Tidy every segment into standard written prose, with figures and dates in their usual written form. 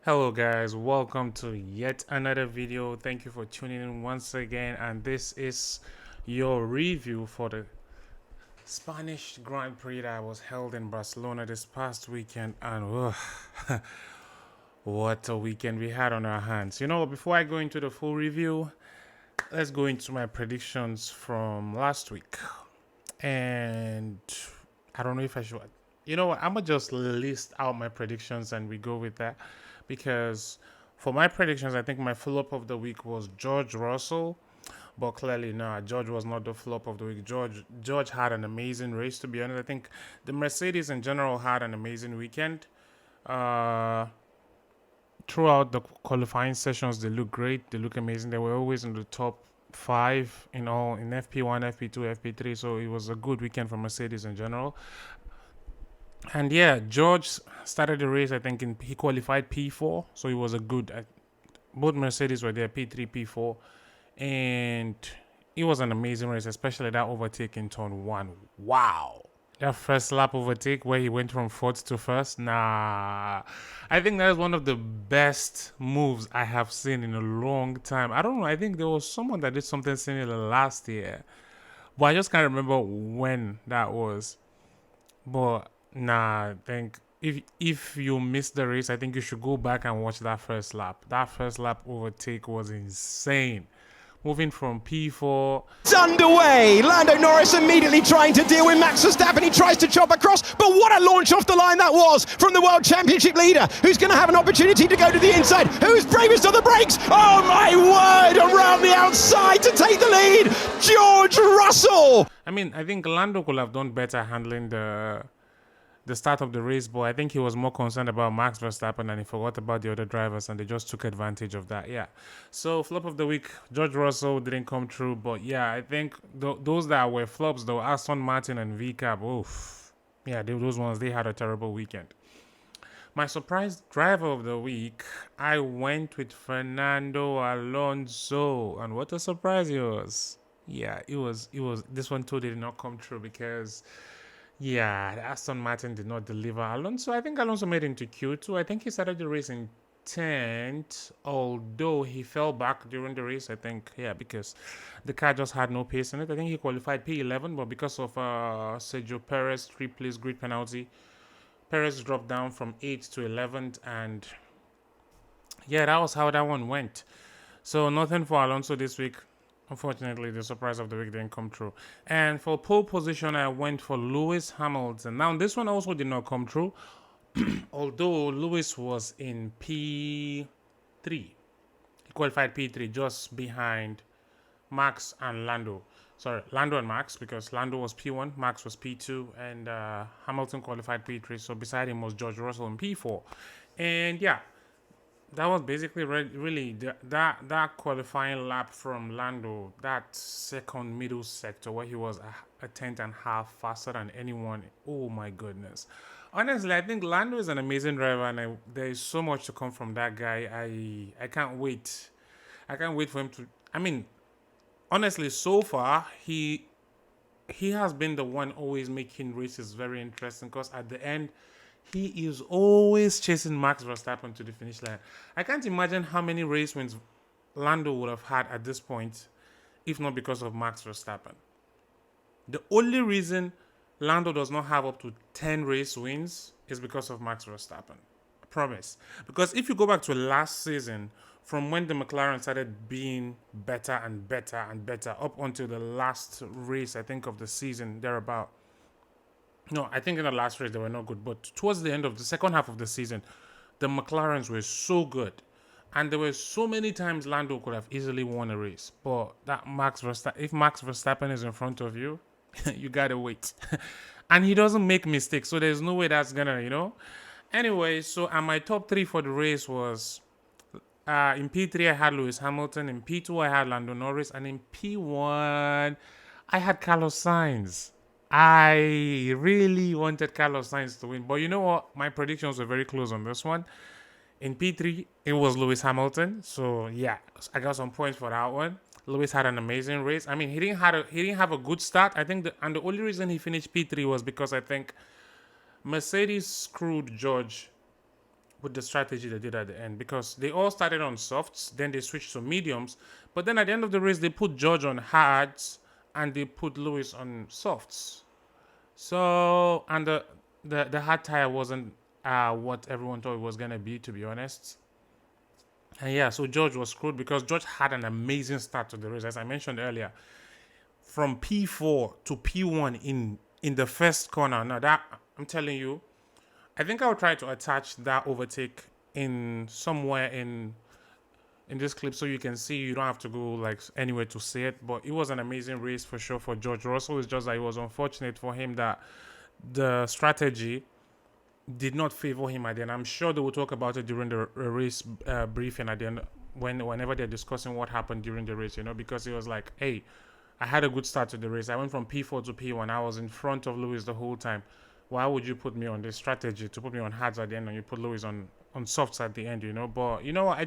Hello guys, welcome to yet another video. Thank you for tuning in once again, and this is your review for the Spanish Grand Prix that was held in Barcelona this past weekend. And what a weekend we had on our hands. Before I go into the full review, let's go into my predictions from last week. And I don't know if I should. You know what? I'm gonna just list out my predictions and we go with that, because for my predictions, I think my flop of the week was George Russell, but clearly, no, George was not the flop of the week. George had an amazing race. To be honest, I think the Mercedes in general had an amazing weekend. Uh, Throughout the qualifying sessions, they look great. They look amazing. They were always in the top five in FP1, FP2, FP3. So it was a good weekend for Mercedes in general. And yeah, George started the race. I think he qualified P4, so it was a good. Both Mercedes were there, P3, P4, and it was an amazing race, especially that overtake in turn one. Wow. That first lap overtake where he went from fourth to first. Nah, I think that is one of the best moves I have seen in a long time. I don't know. I think there was someone that did something similar last year, but I just can't remember when that was. But nah, I think if you missed the race, I think you should go back and watch that first lap. That first lap overtake was insane. Moving from P4. It's underway. Lando Norris immediately trying to deal with Max Verstappen. He tries to chop across, but what a launch off the line that was from the World Championship leader, who's going to have an opportunity to go to the inside. Who's bravest on the brakes? Oh my word, around the outside to take the lead, George Russell. I mean, I think Lando could have done better handling the start of the race, but I think he was more concerned about Max Verstappen and he forgot about the other drivers, and they just took advantage of that. Yeah. So flop of the week, George Russell didn't come through, but yeah, I think those that were flops though, Aston Martin and VCAP, oof, yeah, those ones, they had a terrible weekend. My surprise driver of the week, I went with Fernando Alonso, and what a surprise it was. Yeah, it was. This one too did not come true because yeah, Aston Martin did not deliver. Alonso, I think Alonso made it into Q2. I think he started the race in 10th, although he fell back during the race. I think, yeah, because the car just had no pace in it. I think he qualified P11, but because of Sergio Perez 3 place grid penalty, Perez dropped down from 8th to 11th, and yeah, that was how that one went. So nothing for Alonso this week. Unfortunately, the surprise of the week didn't come true. And for pole position, I went for Lewis Hamilton. Now, this one also did not come true, although Lewis was in P3. He qualified P3 just behind Max and Lando. Sorry, Lando and Max, because Lando was P1, Max was P2, and Hamilton qualified P3. So beside him was George Russell in P4. And yeah, that was basically really that qualifying lap from Lando, that second middle sector where he was a tenth and a half faster than anyone. Oh my goodness. Honestly, I think Lando is an amazing driver, and there is so much to come from that guy. I can't wait. I can't wait for him to. I mean, honestly, so far he has been the one always making races very interesting, because at the end he is always chasing Max Verstappen to the finish line. I can't imagine how many race wins Lando would have had at this point if not because of Max Verstappen. The only reason Lando does not have up to 10 race wins is because of Max Verstappen. I promise. Because if you go back to last season, from when the McLaren started being better and better and better up until the last race, I think, of the season, thereabout. No, I think in the last race they were not good, but towards the end of the second half of the season, the McLarens were so good. And there were so many times Lando could have easily won a race. But if Max Verstappen is in front of you, you gotta wait. And he doesn't make mistakes, so there's no way that's gonna. Anyway, so and my top three for the race was in P3 I had Lewis Hamilton, in P2 I had Lando Norris, and in P1 I had Carlos Sainz. I really wanted Carlos Sainz to win, but you know what? My predictions were very close on this one. In P3, it was Lewis Hamilton, so yeah, I got some points for that one. Lewis had an amazing race. I mean, he didn't have a good start. I think, and the only reason he finished P3 was because I think Mercedes screwed George with the strategy they did at the end, because they all started on softs, then they switched to mediums, but then at the end of the race they put George on hards and they put Lewis on softs. So and the hard tire wasn't what everyone thought it was gonna be, to be honest. And yeah, so George was screwed because George had an amazing start to the race, as I mentioned earlier, from P4 to P1 in the first corner. Now that I'm telling you, I think I'll try to attach that overtake in somewhere in this clip so you can see. You don't have to go like anywhere to see it, but it was an amazing race for sure for George Russell. It's just that it was unfortunate for him that the strategy did not favor him at the end. I'm sure they will talk about it during the race briefing at the end, whenever they're discussing what happened during the race, because it was like, hey, I had a good start to the race. I went from P4 to P1. I was in front of Lewis the whole time. Why would you put me on this strategy to put me on hards at the end and you put Lewis on softs at the end, But you know what? I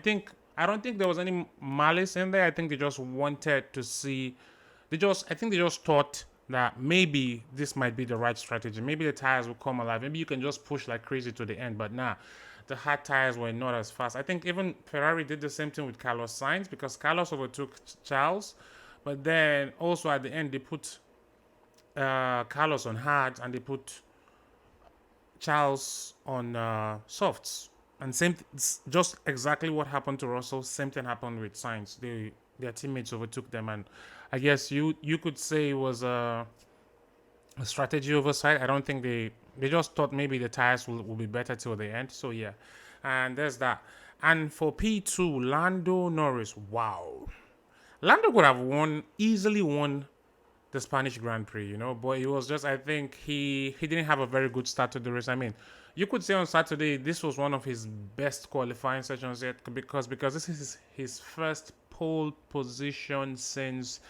don't think there was any malice in there. I think they just wanted to see. I think they just thought that maybe this might be the right strategy. Maybe the tires will come alive. Maybe you can just push like crazy to the end. But nah, the hard tires were not as fast. I think even Ferrari did the same thing with Carlos Sainz, because Carlos overtook Charles. But then also at the end, they put Carlos on hard and they put Charles on softs. And just exactly what happened to Russell. Same thing happened with Sainz. Their teammates overtook them, and I guess you could say it was a strategy oversight. I don't think they just thought maybe the tires will be better till the end. So yeah, and there's that. And for P2, Lando Norris. Wow, Lando could have easily won the Spanish Grand Prix, but it was just, I think he didn't have a very good start to the race. I mean, you could say on Saturday this was one of his best qualifying sessions yet, because this is his first pole position since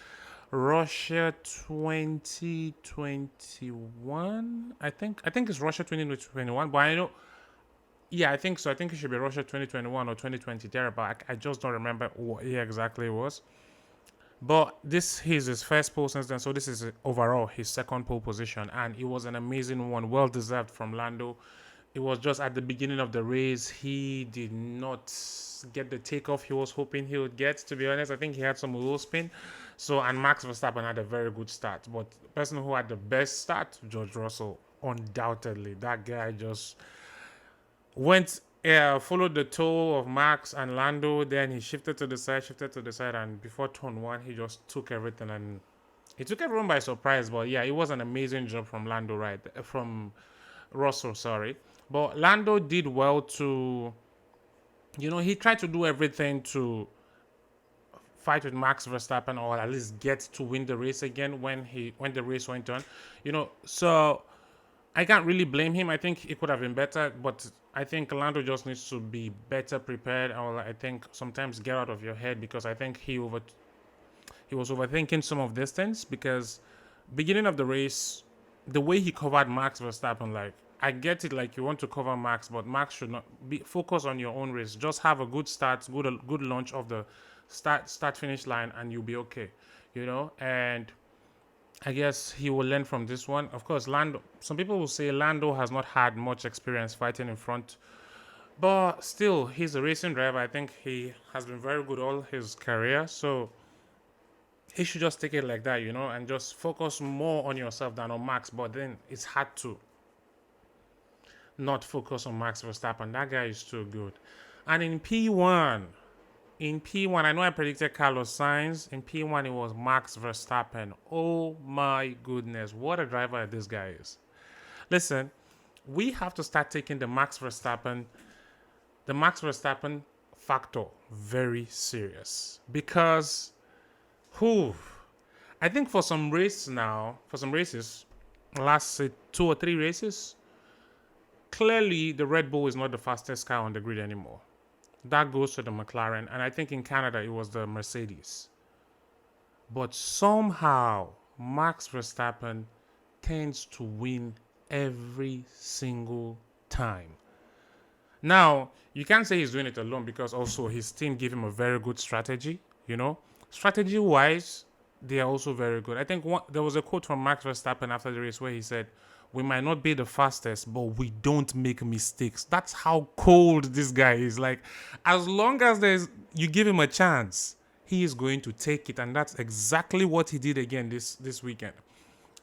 Russia 2021. I think it's Russia 2021, but I know. Yeah, I think so. I think it should be Russia 2021 or 2020 there, but I just don't remember what year exactly it was. But this is his first pole since then, so this is overall his second pole position, and it was an amazing one, well deserved from Lando. It was just at the beginning of the race, he did not get the takeoff he was hoping he would get. To be honest, I think he had some wheel spin. So, and Max Verstappen had a very good start, but the person who had the best start, George Russell, undoubtedly. That guy just went, followed the toe of Max and Lando. Then he shifted to the side, and before turn one, he just took everything, and he took everyone by surprise. But yeah, it was an amazing job from Lando, right? From Russell, sorry. But Lando did well to, he tried to do everything to fight with Max Verstappen, or at least get to win the race again when the race went on. So I can't really blame him. I think it could have been better, but I think Lando just needs to be better prepared, or I think sometimes get out of your head, because I think he was overthinking some of these things, because beginning of the race, the way he covered Max Verstappen, like, I get it, like you want to cover Max, but Max should not be focused on your own race. Just have a good start, good launch of the start finish line, and you'll be okay, And I guess he will learn from this one. Of course, Lando. Some people will say Lando has not had much experience fighting in front, but still, he's a racing driver. I think he has been very good all his career, so he should just take it like that, and just focus more on yourself than on Max. But then it's hard to not focus on Max Verstappen. That guy is too good. And in P1, I know I predicted Carlos Sainz. In P1, it was Max Verstappen. Oh my goodness, what a driver this guy is. Listen, we have to start taking the Max Verstappen factor very serious, because I think for some races, last say 2 or 3 races, clearly the Red Bull is not the fastest car on the grid anymore. That goes to the McLaren, and I think in Canada it was the Mercedes. But somehow Max Verstappen tends to win every single time. Now, you can't say he's doing it alone, because also his team gave him a very good strategy, Strategy-wise, they are also very good. I think there was a quote from Max Verstappen after the race where he said, We might not be the fastest, but we don't make mistakes. That's how cold this guy is. Like, as long as you give him a chance, he is going to take it, and that's exactly what he did again this weekend.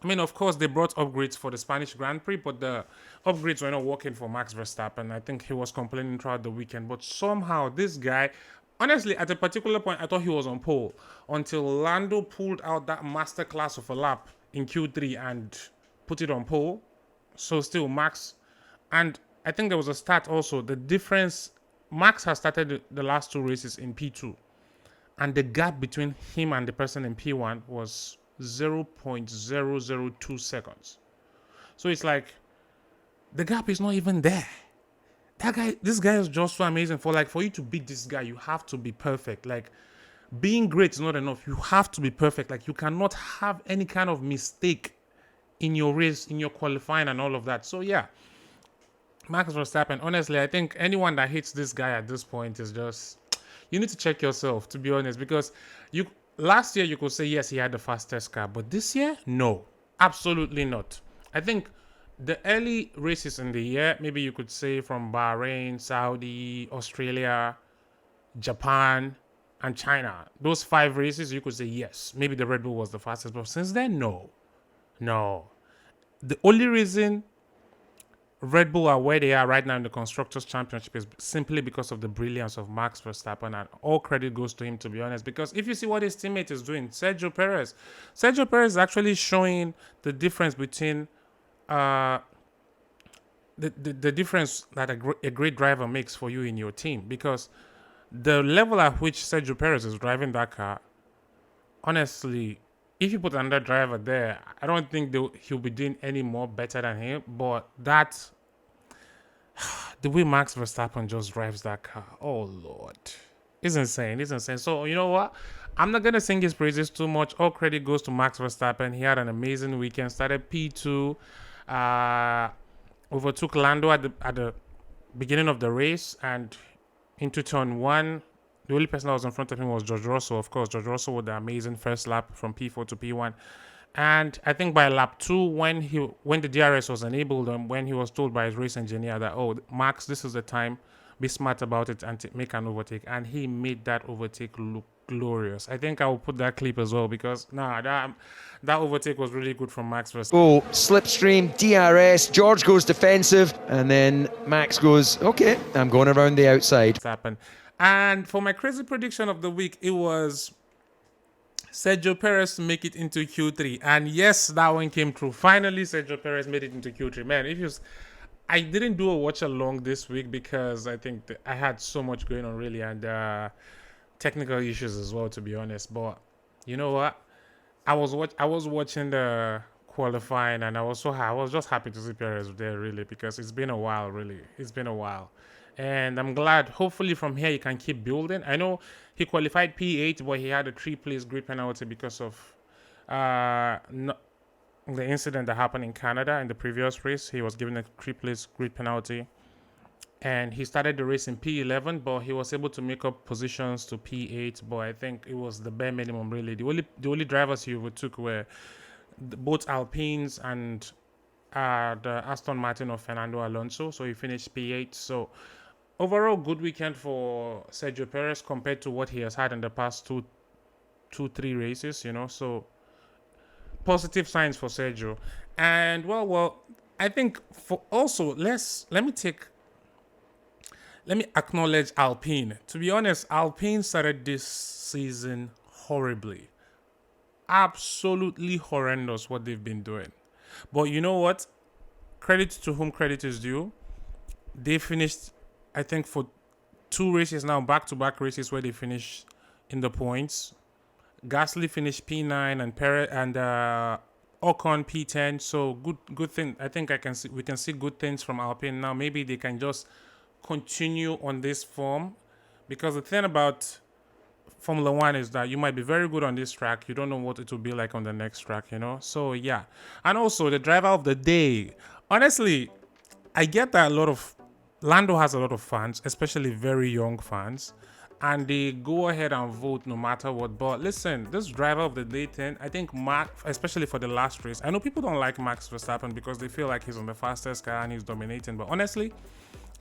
I mean, of course, they brought upgrades for the Spanish Grand Prix, but the upgrades were not working for Max Verstappen. I think he was complaining throughout the weekend, but somehow this guy, honestly, at a particular point, I thought he was on pole until Lando pulled out that masterclass of a lap in Q3 and put it on pole. So still Max, and I think there was a stat also. The difference, Max has started the last 2 races in P2, and the gap between him and the person in P1 was 0.002 seconds. So it's like the gap is not even there. This guy is just so amazing. For you to beat this guy, you have to be perfect. Like, being great is not enough. You have to be perfect. Like, you cannot have any kind of mistake in your race, in your qualifying, and all of that. So yeah, Max Verstappen. Honestly, I think anyone that hates this guy at this point is just, you need to check yourself, to be honest, because last year you could say yes, he had the fastest car, but this year, no, absolutely not. I think the early races in the year, maybe you could say from Bahrain, Saudi, Australia, Japan, and China. Those 5 races, you could say yes, maybe the Red Bull was the fastest, but since then, no. The only reason Red Bull are where they are right now in the Constructors' Championship is simply because of the brilliance of Max Verstappen, and all credit goes to him, to be honest, because if you see what his teammate is doing, Sergio Perez is actually showing the difference between the difference that a great driver makes for you in your team, because the level at which Sergio Perez is driving that car, honestly, if you put another driver there, I don't think he'll be doing any more better than him. But the way Max Verstappen just drives that car, oh Lord, it's insane. So you know what? I'm not gonna sing his praises too much. All credit goes to Max Verstappen. He had an amazing weekend. Started P2, overtook Lando at the beginning of the race, and into turn 1. The only person that was in front of him was George Russell, of course. George Russell with the amazing first lap from P4 to P1. And I think by lap 2, when the DRS was enabled, and when he was told by his race engineer that, oh, Max, this is the time, be smart about it and make an overtake. And he made that overtake look glorious. I think I will put that clip as well, because that overtake was really good from Max Verstappen. Oh, slipstream, DRS, George goes defensive, and then Max goes, okay, I'm going around the outside. And for my crazy prediction of the week, it was Sergio Perez to make it into Q3. And yes, that one came true. Finally, Sergio Perez made it into Q3. Man, I didn't do a watch along this week because I think I had so much going on, really, and technical issues as well, to be honest. But you know what? I was watching the qualifying, and I was just happy to see Perez there, really, because it's been a while, really. It's been a while. And I'm glad, hopefully from here, he can keep building. I know he qualified P8, but he had a 3-place grid penalty because of the incident that happened in Canada in the previous race. He was given a 3-place grid penalty. And he started the race in P11, but he was able to make up positions to P8. But I think it was the bare minimum, really. The only drivers he overtook were both Alpines and the Aston Martin of Fernando Alonso. So he finished P8. So overall, good weekend for Sergio Perez compared to what he has had in the past 3 races, you know. So positive signs for Sergio. And well, I think for also let me acknowledge Alpine. To be honest, Alpine started this season horribly. Absolutely horrendous what they've been doing. But you know what? Credit to whom credit is due. They finished, I think, for 2 races now, back-to-back races where they finished in the points. Gasly finished P9 and Perez and Ocon P10. So good thing. I think we can see good things from Alpine now. Maybe they can just continue on this form, because the thing about Formula 1 is that you might be very good on this track. You don't know what it will be like on the next track, you know? So, yeah. And also, the driver of the day. Honestly, I get that Lando has a lot of fans, especially very young fans. and they go ahead and vote no matter what. But listen, this driver of the day thing, I think Max, especially for the last race, I know people don't like Max Verstappen because they feel like he's on the fastest car and he's dominating. But honestly,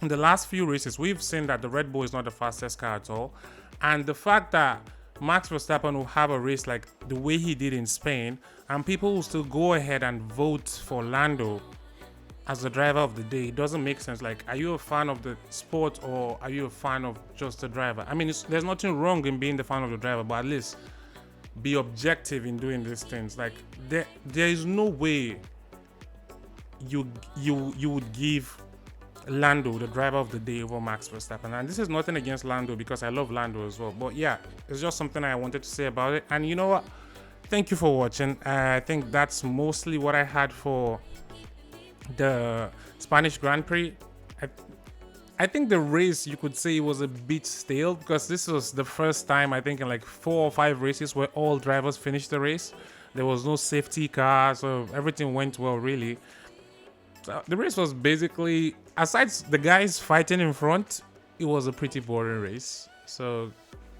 in the last few races, we've seen that the Red Bull is not the fastest car at all. And the fact that Max Verstappen will have a race like the way he did in Spain, and people will still go ahead and vote for Lando as the driver of the day, it doesn't make sense. Like, are you a fan of the sport or are you a fan of just the driver? I mean, there's nothing wrong in being the fan of the driver, but at least be objective in doing these things. Like, there is no way you would give Lando the driver of the day over Max Verstappen. And this is nothing against Lando because I love Lando as well. But yeah, it's just something I wanted to say about it. And you know what? Thank you for watching. I think that's mostly what I had for the Spanish Grand Prix. I think the race, you could say, was a bit stale because this was the first time, I think, in like 4 or 5 races where all drivers finished the race. There was no safety car, so everything went well, really. So the race was basically, aside the guys fighting in front, it was a pretty boring race. So,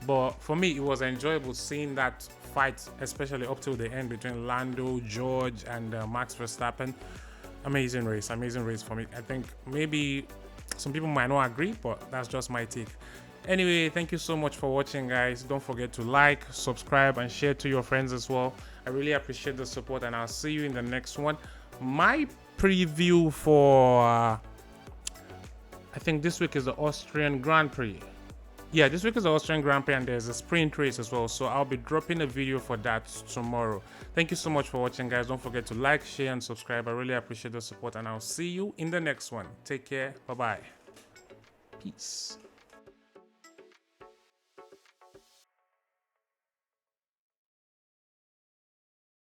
but for me, it was enjoyable seeing that fight, especially up till the end between Lando, George, and Max Verstappen. Amazing race for me. I think maybe some people might not agree, but that's just my take. Anyway, thank you so much for watching, guys. Don't forget to like, subscribe, and share to your friends as well. I really appreciate the support, and I'll see you in the next one. My preview for I think this week is the Austrian Grand Prix. Yeah, this week is the Austrian Grand Prix and there's a sprint race as well. So I'll be dropping a video for that tomorrow. Thank you so much for watching, guys. Don't forget to like, share, and subscribe. I really appreciate the support and I'll see you in the next one. Take care. Bye-bye. Peace.